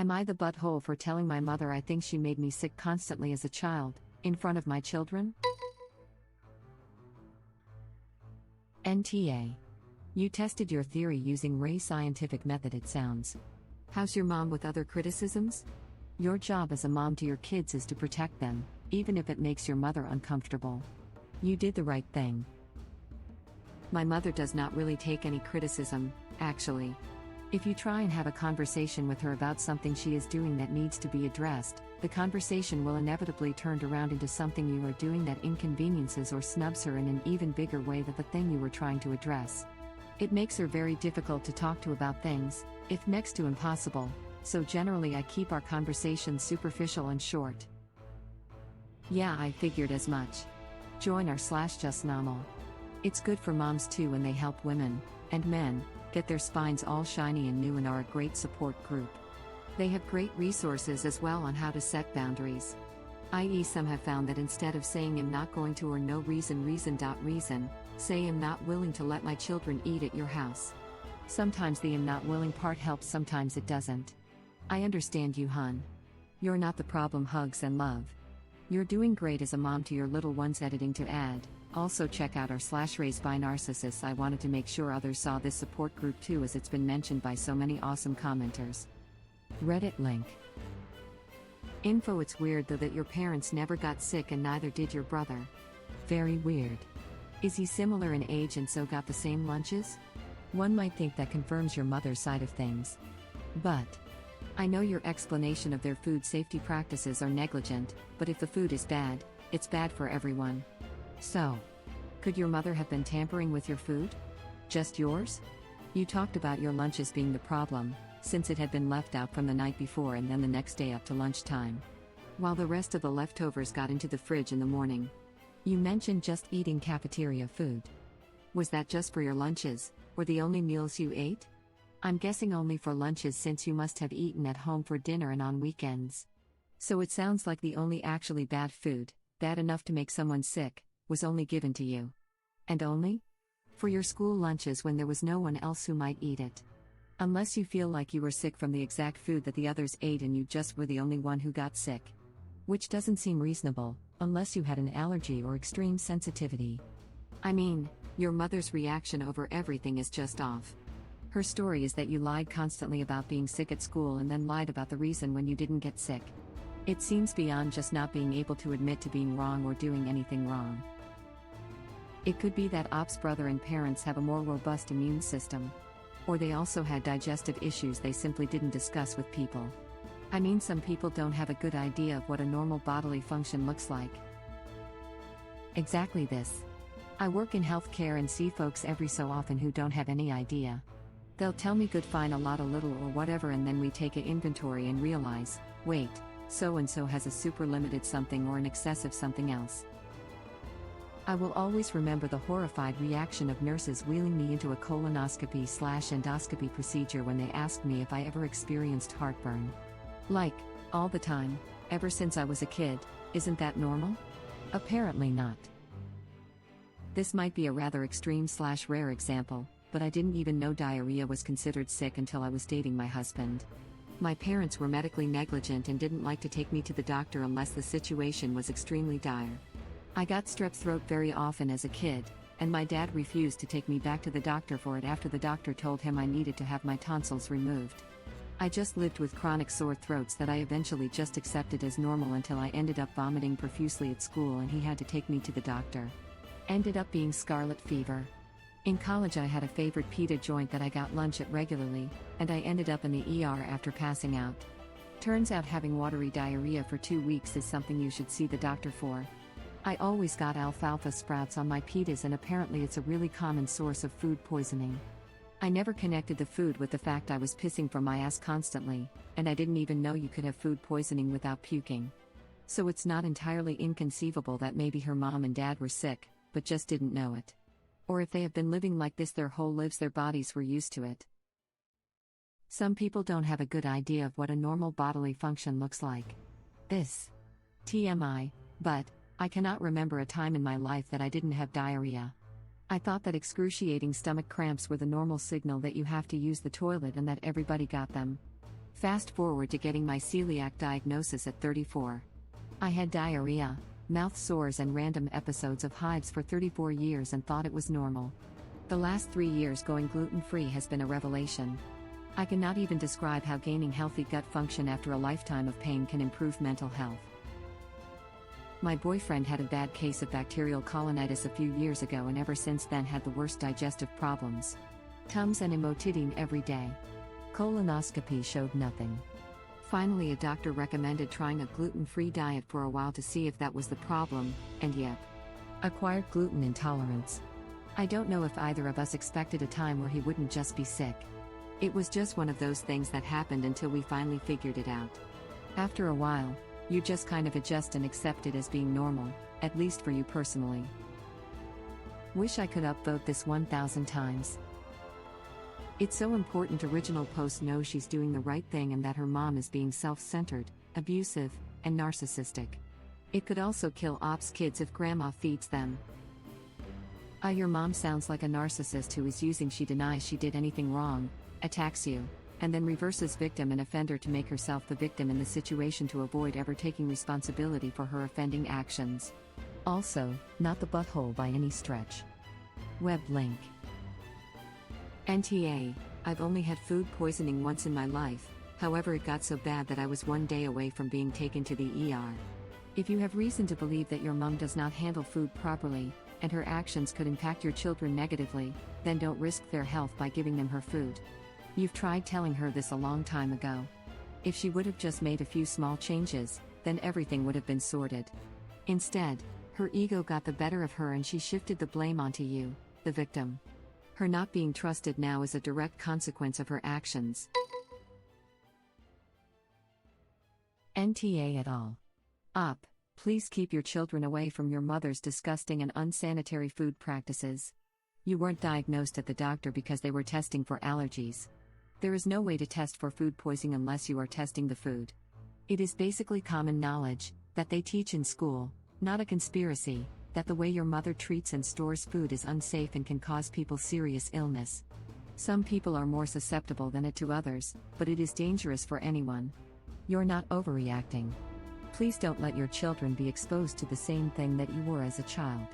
Am I the butthole for telling my mother I think she made me sick constantly as a child, in front of my children? NTA. You tested your theory using Ray's scientific method, it sounds. How's your mom with other criticisms? Your job as a mom to your kids is to protect them, even if it makes your mother uncomfortable. You did the right thing. My mother does not really take any criticism, actually. If you try and have a conversation with her about something she is doing that needs to be addressed, the conversation will inevitably turn around into something you are doing that inconveniences or snubs her in an even bigger way than the thing you were trying to address. It makes her very difficult to talk to about things, if next to impossible, so generally I keep our conversations superficial and short. Yeah, I figured as much. Join our/just normal. It's good for moms too when they help women, and men, get their spines all shiny and new and are a great support group. They have great resources as well on how to set boundaries. I.e., some have found that instead of saying I'm not going to or no reason, say I'm not willing to let my children eat at your house. Sometimes the I'm not willing part helps, sometimes it doesn't. I understand you, hun. You're not the problem, hugs and love. You're doing great as a mom to your little ones. Editing to add, also check out our/raised by narcissists. I wanted to make sure others saw this support group too, as it's been mentioned by so many awesome commenters. Reddit link. Info. It's weird though that your parents never got sick and neither did your brother. Very weird. Is he similar in age and so got the same lunches? One might think that confirms your mother's side of things. But I know your explanation of their food safety practices are negligent, but if the food is bad, it's bad for everyone. So, could your mother have been tampering with your food? Just yours? You talked about your lunches being the problem, since it had been left out from the night before and then the next day up to lunchtime, while the rest of the leftovers got into the fridge in the morning. You mentioned just eating cafeteria food. Was that just for your lunches, or the only meals you ate? I'm guessing only for lunches, since you must have eaten at home for dinner and on weekends. So it sounds like the only actually bad food, bad enough to make someone sick, was only given to you. And only? For your school lunches when there was no one else who might eat it. Unless you feel like you were sick from the exact food that the others ate and you just were the only one who got sick. Which doesn't seem reasonable, unless you had an allergy or extreme sensitivity. I mean, your mother's reaction over everything is just off. Her story is that you lied constantly about being sick at school and then lied about the reason when you didn't get sick. It seems beyond just not being able to admit to being wrong or doing anything wrong. It could be that Op's brother and parents have a more robust immune system. Or they also had digestive issues they simply didn't discuss with people. I mean, some people don't have a good idea of what a normal bodily function looks like. Exactly this. I work in healthcare and see folks every so often who don't have any idea. They'll tell me good, fine, a lot, a little, or whatever, and then we take an inventory and realize, wait, so-and-so has a super limited something or an excessive something else. I will always remember the horrified reaction of nurses wheeling me into a colonoscopy/endoscopy procedure when they asked me if I ever experienced heartburn. Like, all the time, ever since I was a kid. Isn't that normal? Apparently not. This might be a rather extreme/rare example, but I didn't even know diarrhea was considered sick until I was dating my husband. My parents were medically negligent and didn't like to take me to the doctor unless the situation was extremely dire. I got strep throat very often as a kid, and my dad refused to take me back to the doctor for it after the doctor told him I needed to have my tonsils removed. I just lived with chronic sore throats that I eventually just accepted as normal until I ended up vomiting profusely at school and he had to take me to the doctor. Ended up being scarlet fever. In college I had a favorite pita joint that I got lunch at regularly, and I ended up in the ER after passing out. Turns out having watery diarrhea for 2 weeks is something you should see the doctor for. I always got alfalfa sprouts on my pitas, and apparently it's a really common source of food poisoning. I never connected the food with the fact I was pissing from my ass constantly, and I didn't even know you could have food poisoning without puking. So it's not entirely inconceivable that maybe her mom and dad were sick, but just didn't know it. Or if they have been living like this their whole lives, their bodies were used to it. Some people don't have a good idea of what a normal bodily function looks like. This. TMI, but I cannot remember a time in my life that I didn't have diarrhea. I thought that excruciating stomach cramps were the normal signal that you have to use the toilet and that everybody got them. Fast forward to getting my celiac diagnosis at 34. I had diarrhea, mouth sores, and random episodes of hives for 34 years and thought it was normal. The last 3 years going gluten-free has been a revelation. I cannot even describe how gaining healthy gut function after a lifetime of pain can improve mental health. My boyfriend had a bad case of bacterial colonitis a few years ago and ever since then had the worst digestive problems. Tums and emotidine every day. Colonoscopy showed nothing. Finally, a doctor recommended trying a gluten-free diet for a while to see if that was the problem, and yep. Acquired gluten intolerance. I don't know if either of us expected a time where he wouldn't just be sick. It was just one of those things that happened until we finally figured it out. After a while, you just kind of adjust and accept it as being normal, at least for you personally. Wish I could upvote this 1,000 times. It's so important original post knows she's doing the right thing and that her mom is being self-centered, abusive, and narcissistic. It could also kill ops kids if grandma feeds them. Your mom sounds like a narcissist who is using she denies she did anything wrong, attacks you, and then reverses victim and offender to make herself the victim in the situation to avoid ever taking responsibility for her offending actions. Also, not the butthole by any stretch. Web link. NTA, I've only had food poisoning once in my life, however it got so bad that I was one day away from being taken to the ER. If you have reason to believe that your mom does not handle food properly, and her actions could impact your children negatively, then don't risk their health by giving them her food. You've tried telling her this a long time ago. If she would have just made a few small changes, then everything would have been sorted. Instead, her ego got the better of her and she shifted the blame onto you, the victim. Her not being trusted now is a direct consequence of her actions. NTA et al. Up. Please keep your children away from your mother's disgusting and unsanitary food practices. You weren't diagnosed at the doctor because they were testing for allergies. There is no way to test for food poisoning unless you are testing the food. It is basically common knowledge that they teach in school, not a conspiracy, that the way your mother treats and stores food is unsafe and can cause people serious illness. Some people are more susceptible than it to others, but it is dangerous for anyone. You're not overreacting. Please don't let your children be exposed to the same thing that you were as a child.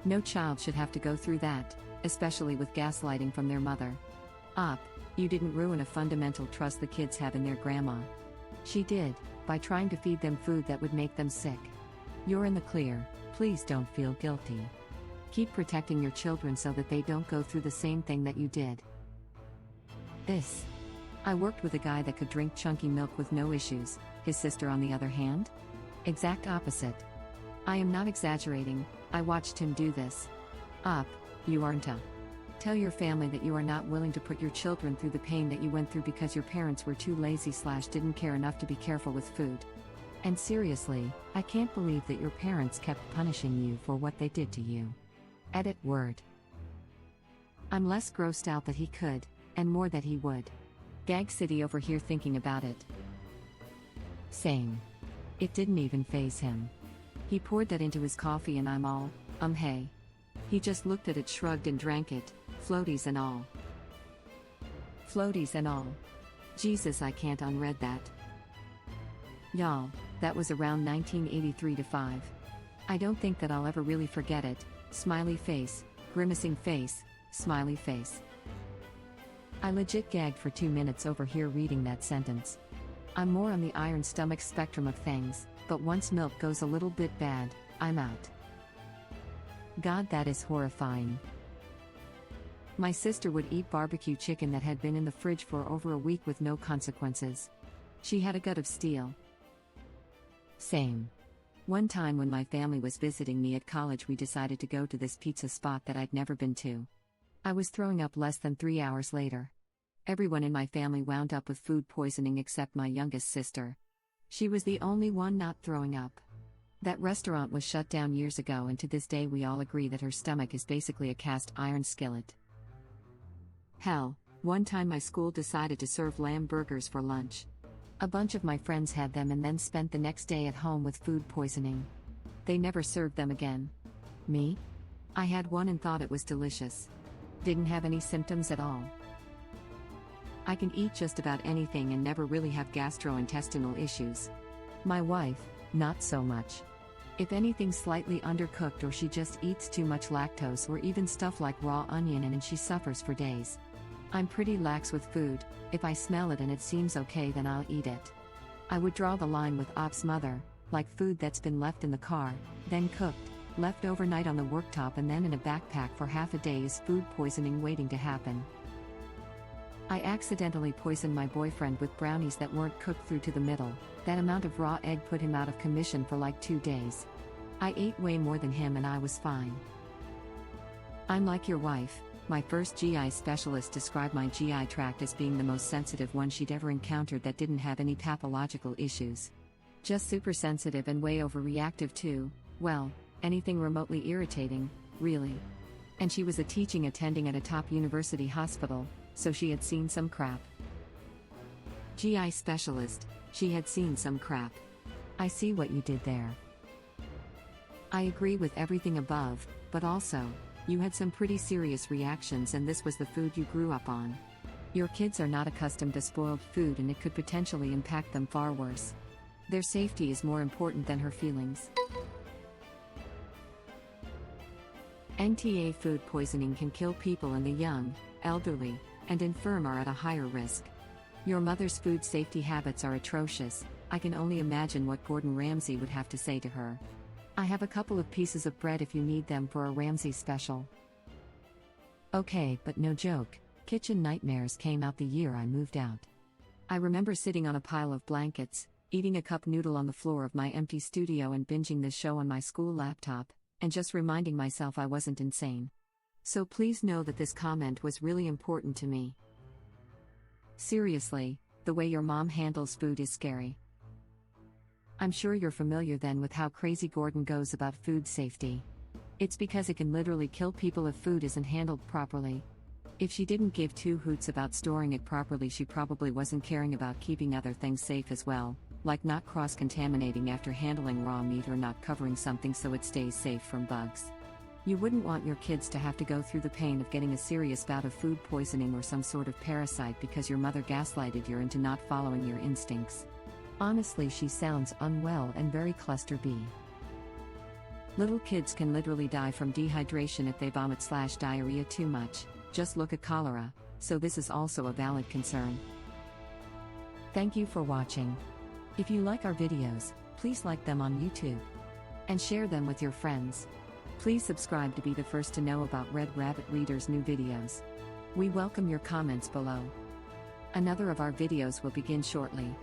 No child should have to go through that, especially with gaslighting from their mother. You didn't ruin a fundamental trust the kids have in their grandma. She did, by trying to feed them food that would make them sick. You're in the clear, please don't feel guilty. Keep protecting your children so that they don't go through the same thing that you did. I worked with a guy that could drink chunky milk with no issues, his sister on the other hand? Exact opposite. I am not exaggerating, I watched him do this. You aren't a. Tell your family that you are not willing to put your children through the pain that you went through because your parents were too lazy/didn't care enough to be careful with food. And seriously, I can't believe that your parents kept punishing you for what they did to you. Edit word. I'm less grossed out that he could, and more that he would. Gag City over here thinking about it. Same. It didn't even faze him. He poured that into his coffee and I'm all, hey. He just looked at it, shrugged and drank it, floaties and all. Floaties and all. Jesus, I can't unread that. Y'all, that was around 1983 to 5. I don't think that I'll ever really forget it. Smiley face, grimacing face, smiley face. I legit gagged for 2 minutes over here reading that sentence. I'm more on the iron stomach spectrum of things, but once milk goes a little bit bad, I'm out. God, that is horrifying. My sister would eat barbecue chicken that had been in the fridge for over a week with no consequences. She had a gut of steel. Same. One time when my family was visiting me at college, we decided to go to this pizza spot that I'd never been to. I was throwing up less than 3 hours later. Everyone in my family wound up with food poisoning except my youngest sister. She was the only one not throwing up. That restaurant was shut down years ago, and to this day we all agree that her stomach is basically a cast iron skillet. Hell, one time my school decided to serve lamb burgers for lunch. A bunch of my friends had them and then spent the next day at home with food poisoning. They never served them again. Me? I had one and thought it was delicious. Didn't have any symptoms at all. I can eat just about anything and never really have gastrointestinal issues. My wife, not so much. If anything's slightly undercooked or she just eats too much lactose or even stuff like raw onion and she suffers for days. I'm pretty lax with food. If I smell it and it seems okay, then I'll eat it. I would draw the line with Op's mother, like food that's been left in the car, then cooked, left overnight on the worktop and then in a backpack for half a day is food poisoning waiting to happen. I accidentally poisoned my boyfriend with brownies that weren't cooked through to the middle. That amount of raw egg put him out of commission for like 2 days. I ate way more than him and I was fine. I'm like your wife. My first GI specialist described my GI tract as being the most sensitive one she'd ever encountered that didn't have any pathological issues. Just super sensitive and way overreactive to, well, anything remotely irritating, really. And she was a teaching attending at a top university hospital, so she had seen some crap. GI specialist, she had seen some crap. I see what you did there. I agree with everything above, but also, you had some pretty serious reactions and this was the food you grew up on. Your kids are not accustomed to spoiled food and it could potentially impact them far worse. Their safety is more important than her feelings. NTA food poisoning can kill people, and the young, elderly, and infirm are at a higher risk. Your mother's food safety habits are atrocious. I can only imagine what Gordon Ramsay would have to say to her. I have a couple of pieces of bread if you need them for a Ramsay special. Okay, but no joke, Kitchen Nightmares came out the year I moved out. I remember sitting on a pile of blankets, eating a cup noodle on the floor of my empty studio and binging this show on my school laptop, and just reminding myself I wasn't insane. So please know that this comment was really important to me. Seriously, the way your mom handles food is scary. I'm sure you're familiar then with how crazy Gordon goes about food safety. It's because it can literally kill people if food isn't handled properly. If she didn't give two hoots about storing it properly, she probably wasn't caring about keeping other things safe as well, like not cross-contaminating after handling raw meat or not covering something so it stays safe from bugs. You wouldn't want your kids to have to go through the pain of getting a serious bout of food poisoning or some sort of parasite because your mother gaslighted you into not following your instincts. Honestly, she sounds unwell and very cluster B. Little kids can literally die from dehydration if they vomit/diarrhea too much. Just look at cholera, so this is also a valid concern. Thank you for watching. If you like our videos, please like them on YouTube. And share them with your friends. Please subscribe to be the first to know about Red Rabbit Reader's new videos. We welcome your comments below. Another of our videos will begin shortly.